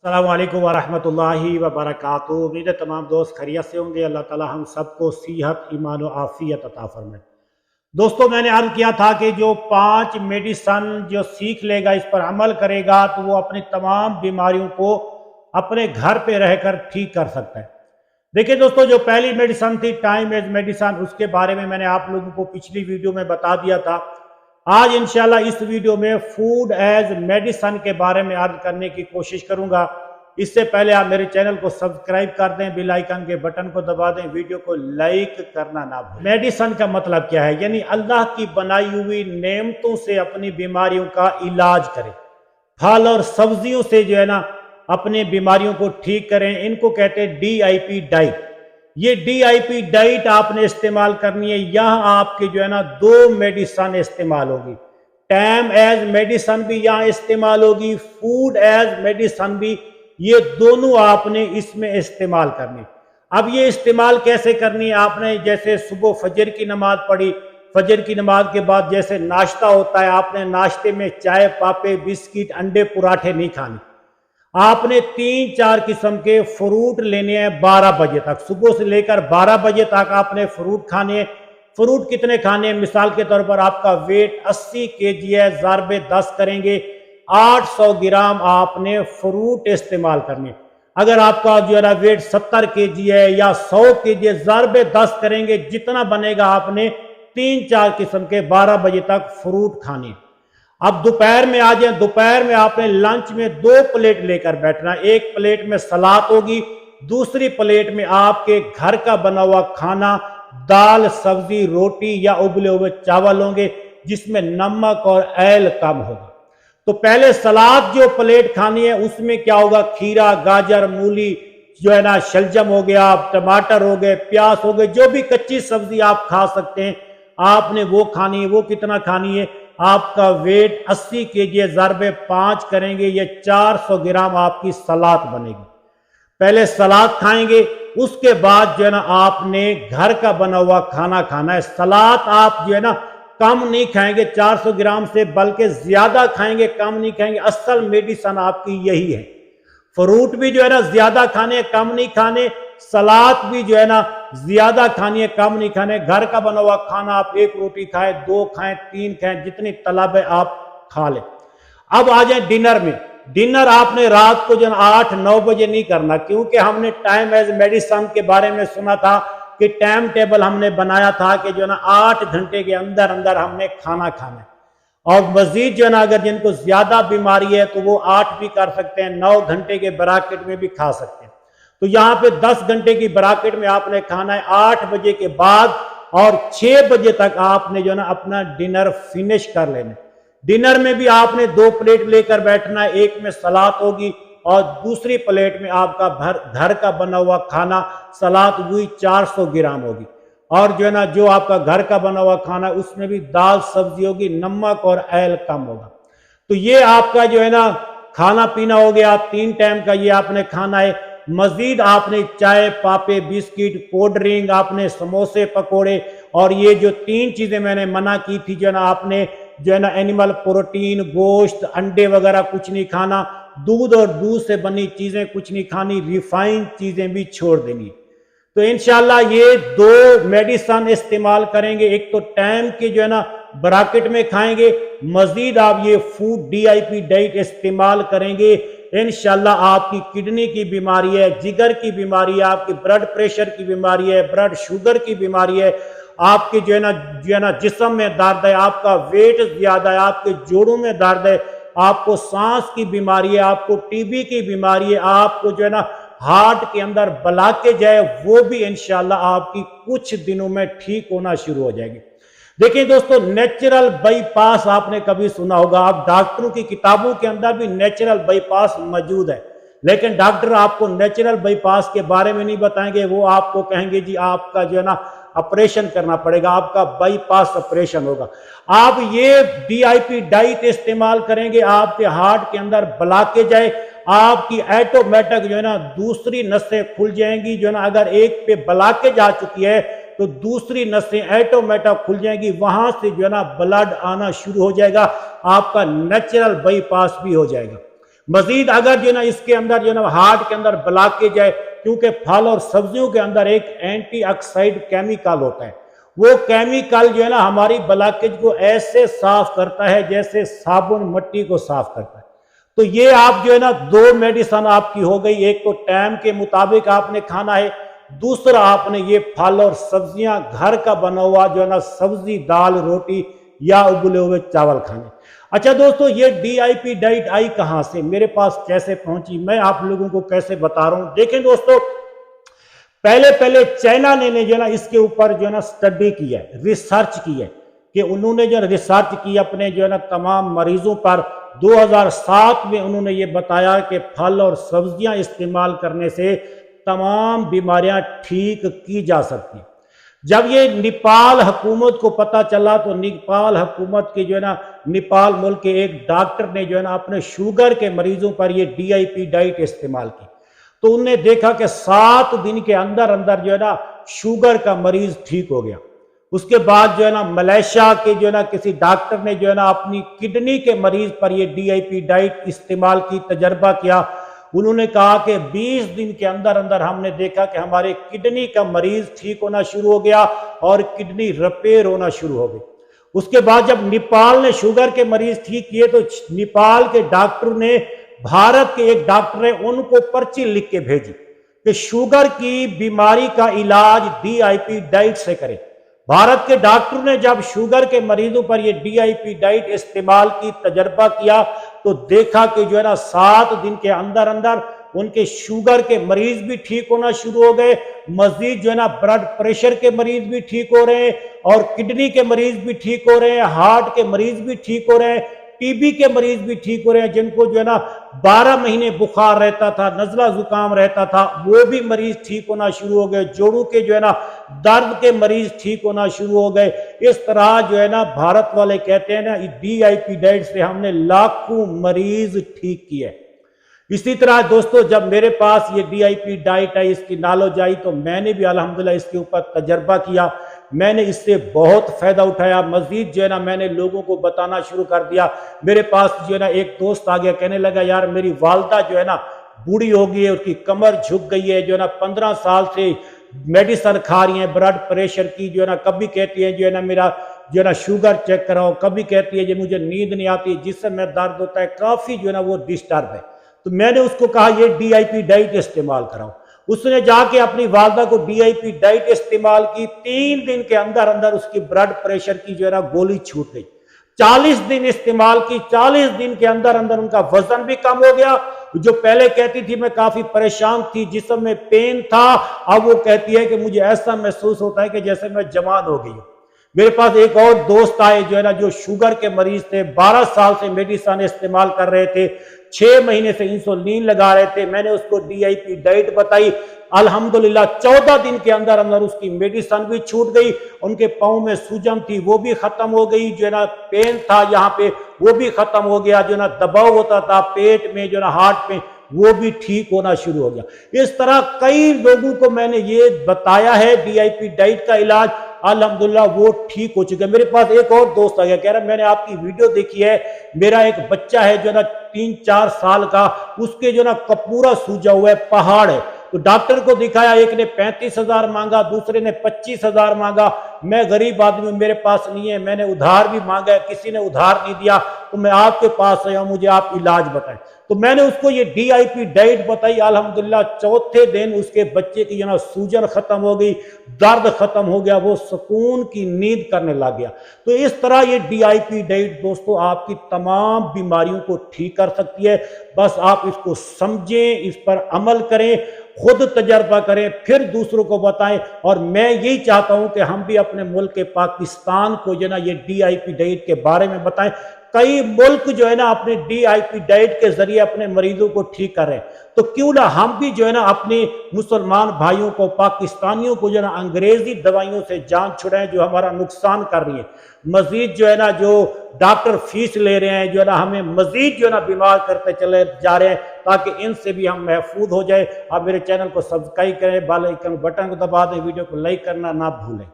अस्सलामु अलैकुम वरहमतुल्लाहि वबरकातुहू। उम्मीद है तमाम दोस्त खैरियत से होंगे। अल्लाह ताला हम सबको सेहत, ईमान और आफियत अता फरमाए। दोस्तों, मैंने अर्ज किया था कि जो 5 मेडिसन जो सीख लेगा, इस पर अमल करेगा, तो वो अपनी तमाम बीमारियों को अपने घर पे रहकर ठीक कर सकता है। देखिए दोस्तों, जो पहली मेडिसन थी टाइम एज मेडिसन, उसके बारे में मैंने आप लोगों को पिछली वीडियो में बता दिया था। आज इंशाल्लाह इस वीडियो में फूड एज मेडिसन के बारे में अर्ज करने की कोशिश करूंगा। इससे पहले आप मेरे चैनल को सब्सक्राइब कर दें, बेल आइकन के बटन को दबा दें, वीडियो को लाइक करना ना भूलें। मेडिसन का मतलब क्या है? यानी अल्लाह की बनाई हुई नेमतों से अपनी बीमारियों का इलाज करें। फल और सब्जियों से जो है ना अपने बीमारियों को ठीक करें। इनको कहते हैं DIP डाइट। ये DIP डाइट आपने इस्तेमाल करनी है। यहाँ आपके जो है ना 2 मेडिसन इस्तेमाल होगी। टाइम एज मेडिसन भी यहाँ इस्तेमाल होगी, फूड एज मेडिसन भी। ये दोनों आपने इसमें इस्तेमाल करनी। अब ये इस्तेमाल कैसे करनी है? आपने जैसे सुबह फजर की नमाज पढ़ी, फजर की नमाज के बाद जैसे नाश्ता होता है, आपने नाश्ते में चाय, पापे, बिस्किट, अंडे, पराठे नहीं खाने। आपने 3-4 किस्म के फ्रूट लेने हैं 12 बजे तक। सुबह से लेकर 12 बजे तक आपने फ्रूट खाने हैं। फ्रूट कितने खाने हैं? मिसाल के तौर पर आपका वेट 80 kg है, ज़ारबे 10 करेंगे, 800 ग्राम आपने फ्रूट इस्तेमाल करने। अगर आपका जो है ना वेट 70 kg है या 100 kg है, ज़ारबे 10 करेंगे, जितना बनेगा आपने 3-4 किस्म के 12 बजे तक फ्रूट खाने। अब दोपहर में आ जाए। दोपहर में आपने लंच में 2 प्लेट लेकर बैठना। एक प्लेट में सलाद होगी, दूसरी प्लेट में आपके घर का बना हुआ खाना, दाल, सब्जी, रोटी या उबले हुए चावल होंगे, जिसमें नमक और ऐल कम होगा। तो पहले सलाद जो प्लेट खानी है उसमें क्या होगा? खीरा, गाजर, मूली, जो है ना शलजम हो गया, टमाटर हो गए, प्याज हो गए, जो भी कच्ची सब्जी आप खा सकते हैं आपने वो खानी है। वो कितना खानी है? आपका वेट 80 kg है, ज़ारबे 5 करेंगे, ये 400 ग्राम आपकी सलाद बनेगी। पहले सलाद खाएंगे, उसके बाद जो है ना आपने घर का बना हुआ खाना खाना है। सलाद आप जो है ना कम नहीं खाएंगे 400 ग्राम से, बल्कि ज्यादा खाएंगे, कम नहीं खाएंगे। असल मेडिसन आपकी यही है। फ्रूट भी जो है ना ज्यादा खाने, कम नहीं खाने। सलाद भी जो है ना ज्यादा खानी है, कम नहीं खाने। घर का बना हुआ खाना आप 1 रोटी खाएं, 2 खाएं, 3 खाएं, जितनी तलब है आप खा लें। अब आ जाए डिनर में। डिनर आपने रात को जो 8-9 बजे नहीं करना, क्योंकि हमने टाइम एज मेडिसन के बारे में सुना था कि टाइम टेबल हमने बनाया था कि जो है ना 8 घंटे के अंदर अंदर हमने खाना खाना है। और मजीद जो है ना अगर जिनको ज्यादा बीमारी है तो वो 8 भी कर सकते हैं, 9 घंटे के ब्रैकेट में भी खा सकते हैं। तो यहाँ पे 10 घंटे की ब्रैकेट में आपने खाना है 8 बजे के बाद, और 6 बजे तक आपने जो है ना अपना डिनर फिनिश कर लेना। डिनर में भी आपने 2 प्लेट लेकर बैठना है। एक में सलाद होगी और दूसरी प्लेट में आपका घर का बना हुआ खाना, सलाद हुई 400 ग्राम होगी। और जो है ना जो आपका घर का बना हुआ खाना उसमें भी दाल सब्जी होगी, नमक और ऐल कम होगा। तो ये आपका जो है ना खाना पीना हो गया, 3 टाइम का ये आपने खाना है। मजीद आपने चाय, पापे, बिस्किट, कोल्ड ड्रिंक, आपने समोसे, पकोड़े, और ये जो 3 चीजें मैंने मना की थी, जो है ना आपने जो है ना एनिमल प्रोटीन, गोश्त, अंडे वगैरह कुछ नहीं खाना, दूध और दूध से बनी चीजें कुछ नहीं खानी, रिफाइंड चीजें भी छोड़ देनी। तो इंशाल्लाह ये 2 मेडिसन इस्तेमाल करेंगे। एक तो टाइम की जो है ना ब्रैकेट में खाएंगे, मजीद आप ये फूड DIP डाइट इस्तेमाल करेंगे। इंशाल्लाह आपकी किडनी की बीमारी है, जिगर की बीमारी है, आपकी ब्लड प्रेशर की बीमारी है, ब्लड शुगर की बीमारी है, आपके जो है ना जिस्म में दर्द है, आपका वेट ज्यादा है, आपके जोड़ों में दर्द है, आपको सांस की बीमारी है, आपको TB की बीमारी है, आपको जो है ना हार्ट के अंदर ब्लॉकेज है, वो भी इंशाल्लाह आपकी कुछ दिनों में ठीक होना शुरू हो जाएगी। देखिए दोस्तों, नेचुरल बाईपास आपने कभी सुना होगा। आप डॉक्टरों की किताबों के अंदर भी नेचुरल बाईपास मौजूद है, लेकिन डॉक्टर आपको नेचुरल बाईपास के बारे में नहीं बताएंगे। वो आपको कहेंगे जी आपका जो है ना ऑपरेशन करना पड़ेगा, आपका बाईपास ऑपरेशन होगा। आप ये DIP डाइट इस्तेमाल करेंगे, आपके हार्ट के अंदर ब्लॉकेज है, आपकी ऑटोमेटिक जो है ना दूसरी नसें खुल जाएंगी। जो है ना अगर एक पे ब्लॉकेज आ चुकी है तो दूसरी नसें ऑटोमेटिक खुल जाएंगी, वहां से जो है ना ब्लड आना शुरू हो जाएगा, आपका नेचुरल बाईपास भी हो जाएगा। मजीद अगर जो है ना इसके अंदर जो है ना हार्ट के अंदर ब्लॉकेज है, क्योंकि फल और सब्जियों के अंदर एक एंटीऑक्सीडेंट केमिकल होता है, वो केमिकल जो है ना हमारी ब्लॉकेज को ऐसे साफ करता है जैसे साबुन मट्टी को साफ करता है। तो ये आप जो है ना दो मेडिसिन आपकी हो गई, एक तो टाइम के मुताबिक आपने खाना है, दूसरा आपने ये फल और सब्जियां घर का बना हुआ जो है ना सब्जी दाल रोटी या उबले हुए चावल खाने। अच्छा दोस्तों, ये DIP डाइट आई कहां से, मेरे पास कैसे पहुंची, मैं आप लोगों को कैसे बता रहा हूं। देखें दोस्तों, पहले चाइना ने जो है ना इसके ऊपर जो है ना स्टडी की है, रिसर्च की है, कि उन्होंने जो रिसर्च की अपने जो है ना तमाम मरीजों पर। 2007 में उन्होंने ये बताया कि फल और सब्जियां इस्तेमाल करने से तमाम बीमारियां ठीक की जा सकती। जब ये नेपाल हुकूमत को पता चला तो नेपाल हुकूमत के जो है ना नेपाल मुल्क के एक डॉक्टर ने जो है ना अपने शुगर के मरीजों पर ये DIP डाइट इस्तेमाल की, तो उन्होंने देखा कि 7 दिन के अंदर अंदर जो है ना शुगर का मरीज ठीक हो गया। उसके बाद जो है ना मलेशिया के जो है ना किसी डॉक्टर ने जो है ना अपनी किडनी के मरीज पर ये DIP डाइट इस्तेमाल की, तजर्बा किया। उन्होंने कहा कि 20 दिन के अंदर अंदर हमने देखा कि हमारे किडनी का मरीज ठीक होना शुरू हो गया और किडनी रिपेयर होना शुरू हो गई। उसके बाद जब नेपाल ने शुगर के मरीज ठीक किए तो नेपाल के डॉक्टर ने, भारत के एक डॉक्टर ने उनको पर्ची लिख के भेजी कि शुगर की बीमारी का इलाज DIP डाइट से करें। भारत के डॉक्टर ने जब शुगर के मरीजों पर यह DIP डाइट इस्तेमाल की, तजर्बा किया, तो देखा कि जो है ना 7 दिन के अंदर अंदर उनके शुगर के मरीज भी ठीक होना शुरू हो गए। मजीद जो है ना ब्लड प्रेशर के मरीज भी ठीक हो रहे हैं और किडनी के मरीज भी ठीक हो रहे हैं, हार्ट के मरीज भी ठीक हो रहे हैं, TB के मरीज भी ठीक हो रहे हैं। जिनको जो है ना 12 महीने बुखार रहता था, नजला जुकाम रहता था, वो भी मरीज ठीक होना शुरू हो गए। जोड़ों के जो है ना दर्द के मरीज ठीक होना शुरू हो गए। इस तरह जो है ना भारत वाले कहते हैं ना DIP डाइट से हमने लाखों मरीज ठीक किए। इसी तरह दोस्तों, जब मेरे पास ये DIP डाइट आई, इसकी नॉलेज आई, तो मैंने भी अल्हम्दुलिल्लाह इसके ऊपर तजर्बा किया, मैंने इससे बहुत फायदा उठाया। मजीद जो है ना मैंने लोगों को बताना शुरू कर दिया। मेरे पास जो है ना एक दोस्त आ गया, कहने लगा यार मेरी वालदा जो है ना बूढ़ी हो गई है, उसकी कमर झुक गई है, जो है ना 15 साल से मेडिसिन खा रही है ब्लड प्रेशर की, जो है ना कभी कहती है जो है ना मेरा जो है ना शुगर चेक कराओ, कभी कहती है जो मुझे नींद नहीं आती, जिससे मैं दर्द होता है, काफी जो है ना वो डिस्टर्ब है। तो मैंने उसको कहा ये DIP डाइट इस्तेमाल कराओ। उसने जाके अपनी वालदा को DIP डाइट इस्तेमाल की। 3 दिन के अंदर अंदर उसकी ब्लड प्रेशर की जो है ना गोली छूट गई। 40 दिन इस्तेमाल की, 40 दिन के अंदर अंदर उनका वजन भी कम हो गया। जो पहले कहती थी मैं काफी परेशान थी, जिस्म में पेन था, अब वो कहती है कि मुझे ऐसा महसूस होता है कि जैसे मैं जवान हो गई हूं। मेरे पास एक और दोस्त आए जो है ना जो शुगर के मरीज थे, 12 साल से मेडिसिन इस्तेमाल कर रहे थे, 6 महीने से इंसुलिन लगा रहे थे। मैंने उसको DIP डाइट बताई, अल्हम्दुलिल्लाह 14 दिन के अंदर अंदर उसकी मेडिसिन भी छूट गई। उनके पाँव में सूजन थी वो भी खत्म हो गई, जो है ना पेन था यहाँ पे वो भी खत्म हो गया, जो है ना दबाव होता था पेट में, जो है ना हार्ट में, वो भी ठीक होना शुरू हो गया। इस तरह कई लोगों को मैंने ये बताया है DIP डाइट का इलाज, अल्हम्दुलिल्लाह वो ठीक हो चुके। मेरे पास एक और दोस्त आ गया, कह रहा मैंने आपकी वीडियो देखी है, मेरा एक बच्चा है जो ना 3-4 साल का, उसके जो ना कपूरा सूजा हुआ है, पहाड़ है। तो डॉक्टर को दिखाया, एक ने 35,000 मांगा, दूसरे ने 25,000 मांगा। मैं गरीब आदमी, मेरे पास नहीं है, मैंने उधार भी मांगा है, किसी ने उधार नहीं दिया, तो मैं आपके पास आया, मुझे आप इलाज बताएं। तो मैंने उसको ये DIP डाइट बताई। अल्हम्दुलिल्लाह चौथे दिन उसके बच्चे की जो ना सूजन खत्म हो गई, दर्द खत्म हो गया, वो सुकून की नींद करने लग गया। तो इस तरह ये DIP डाइट दोस्तों आपकी तमाम बीमारियों को ठीक कर सकती है। बस आप इसको समझें, इस पर अमल करें, खुद तजर्बा करें, फिर दूसरों को बताएं। और मैं यही चाहता हूं कि हम भी अपने मुल्क के पाकिस्तान को जो ना ये DIP डाइट के बारे में बताएं। कई मुल्क जो है ना अपने DIP डाइट के जरिए अपने मरीजों को ठीक कर रहे हैं, तो क्यों ना हम भी जो है ना अपने मुसलमान भाइयों को, पाकिस्तानियों को जो है ना अंग्रेजी दवाइयों से जान छुड़ाएं जो हमारा नुकसान कर रही है। मजीद जो है ना जो डॉक्टर फीस ले रहे हैं, जो है ना हमें मजीद जो है ना बीमार करते चले जा रहे हैं, ताकि इनसे भी हम महफूज हो जाए। आप मेरे चैनल को सब्सक्राइब करें, बेल आइकन बटन को दबा दें, वीडियो को लाइक करना ना भूलें।